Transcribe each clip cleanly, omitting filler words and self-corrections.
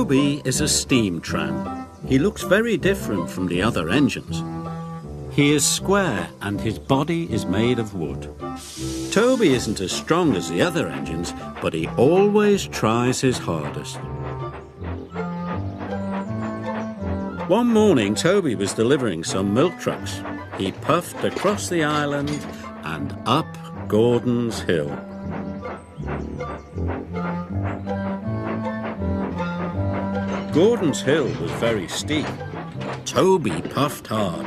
Toby is a steam tram. He looks very different from the other engines. He is square and his body is made of wood. Toby isn't as strong as the other engines, but he always tries his hardest. One morning, Toby was delivering some milk trucks. He puffed across the island and up Gordon's Hill. Gordon's Hill was very steep. Toby puffed hard.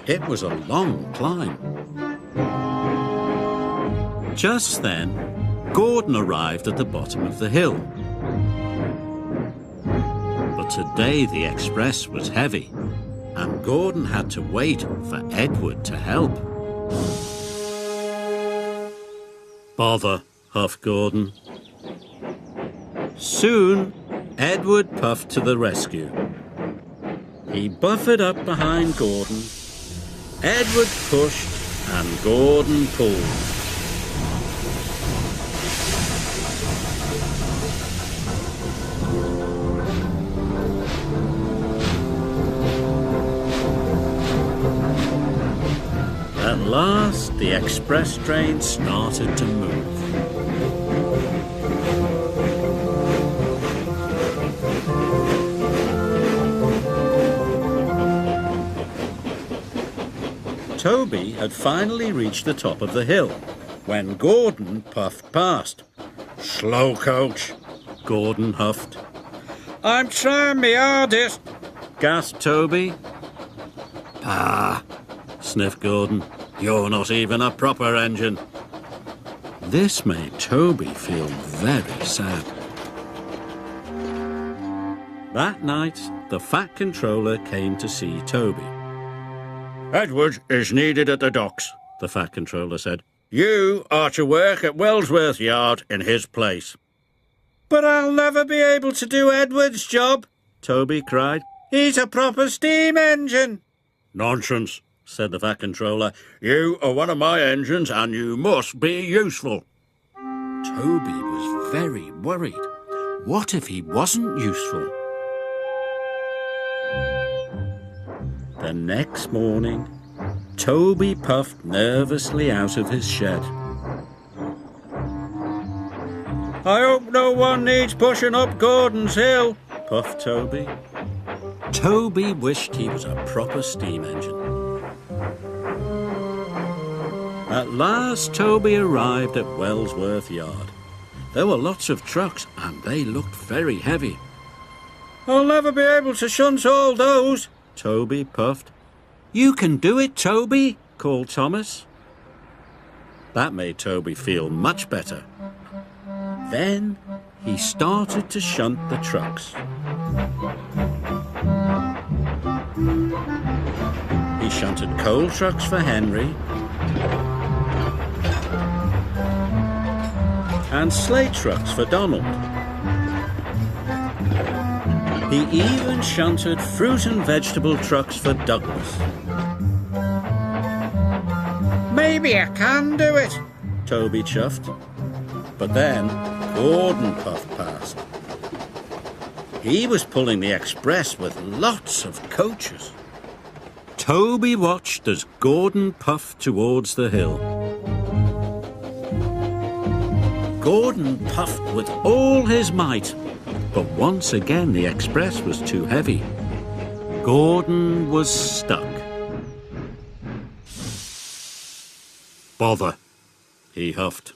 It was a long climb. Just then, Gordon arrived at the bottom of the hill. But today the express was heavy, and Gordon had to wait for Edward to help. Bother, huffed Gordon. Soon, Edward puffed to the rescue. He buffered up behind Gordon. Edward pushed and Gordon pulled. At last, the express train started to move. Toby had finally reached the top of the hill when Gordon puffed past. "Slow, coach," Gordon huffed. "I'm trying my hardest," gasped Toby. "Pah," sniffed Gordon. "You're not even a proper engine." This made Toby feel very sad. That night, the Fat Controller came to see Toby. "Edward is needed at the docks," the Fat Controller said. "You are to work at Wellsworth Yard in his place." "But I'll never be able to do Edward's job," Toby cried. "He's a proper steam engine." "Nonsense," said the Fat Controller. "You are one of my engines and you must be useful." Toby was very worried. What if he wasn't useful? The next morning, Toby puffed nervously out of his shed. "I hope no one needs pushing up Gordon's Hill," puffed Toby. Toby wished he was a proper steam engine. At last, Toby arrived at Wellsworth Yard. There were lots of trucks and they looked very heavy. "I'll never be able to shunt all those," Toby puffed. "You can do it, Toby," called Thomas. That made Toby feel much better. Then he started to shunt the trucks. He shunted coal trucks for Henry and sleigh trucks for Donald. He even shunted fruit and vegetable trucks for Douglas. "Maybe I can do it," Toby chuffed. But then Gordon puffed past. He was pulling the express with lots of coaches. Toby watched as Gordon puffed towards the hill. Gordon puffed with all his might. But once again, the express was too heavy. Gordon was stuck. "Bother," he huffed.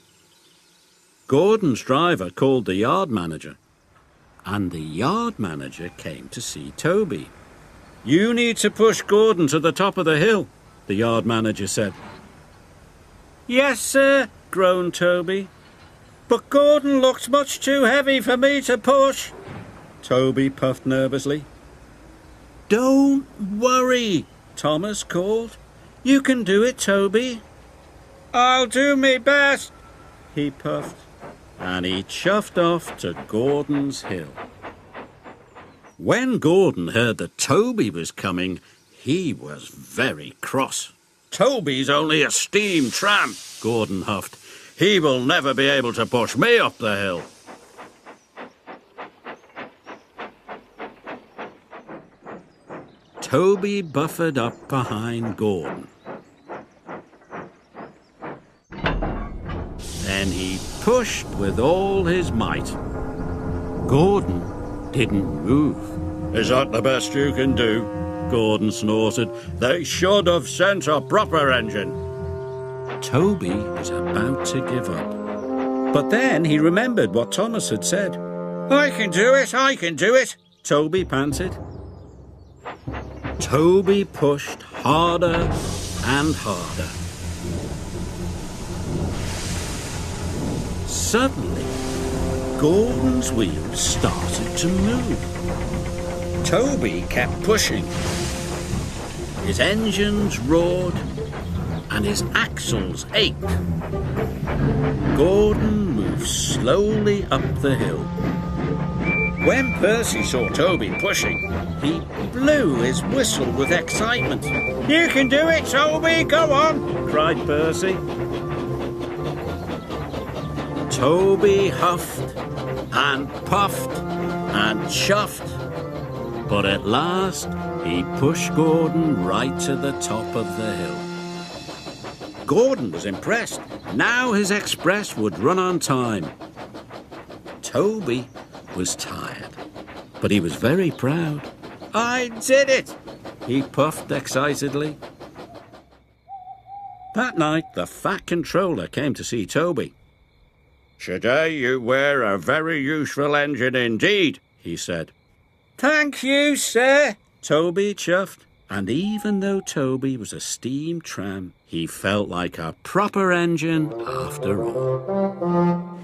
Gordon's driver called the yard manager, and the yard manager came to see Toby. "You need to push Gordon to the top of the hill," the yard manager said. "Yes, sir," groaned Toby. "But Gordon looks much too heavy for me to push," Toby puffed nervously. "Don't worry," Thomas called. "You can do it, Toby." "I'll do me best," he puffed, and he chuffed off to Gordon's Hill. When Gordon heard that Toby was coming, he was very cross. "Toby's only a steam tram," Gordon huffed. "He will never be able to push me up the hill." Toby buffered up behind Gordon. Then he pushed with all his might. Gordon didn't move. "Is that the best you can do?" Gordon snorted. "They should have sent a proper engine." Toby was about to give up. But then he remembered what Thomas had said. I can do it, Toby panted. Toby pushed harder and harder. Suddenly, Gordon's wheels started to move. Toby kept pushing. His engines roared and his axles ached. Gordon moved slowly up the hill. When Percy saw Toby pushing, he blew his whistle with excitement. "You can do it, Toby! Go on!" cried Percy. Toby huffed and puffed and chuffed, but at last he pushed Gordon right to the top of the hill. Gordon was impressed. Now his express would run on time. Toby was tired, but he was very proud. "I did it!" he puffed excitedly. That night, the Fat Controller came to see Toby. "Today you wear a very useful engine indeed," he said. "Thank you, sir," Toby chuffed. And even though Toby was a steam tram, he felt like a proper engine after all.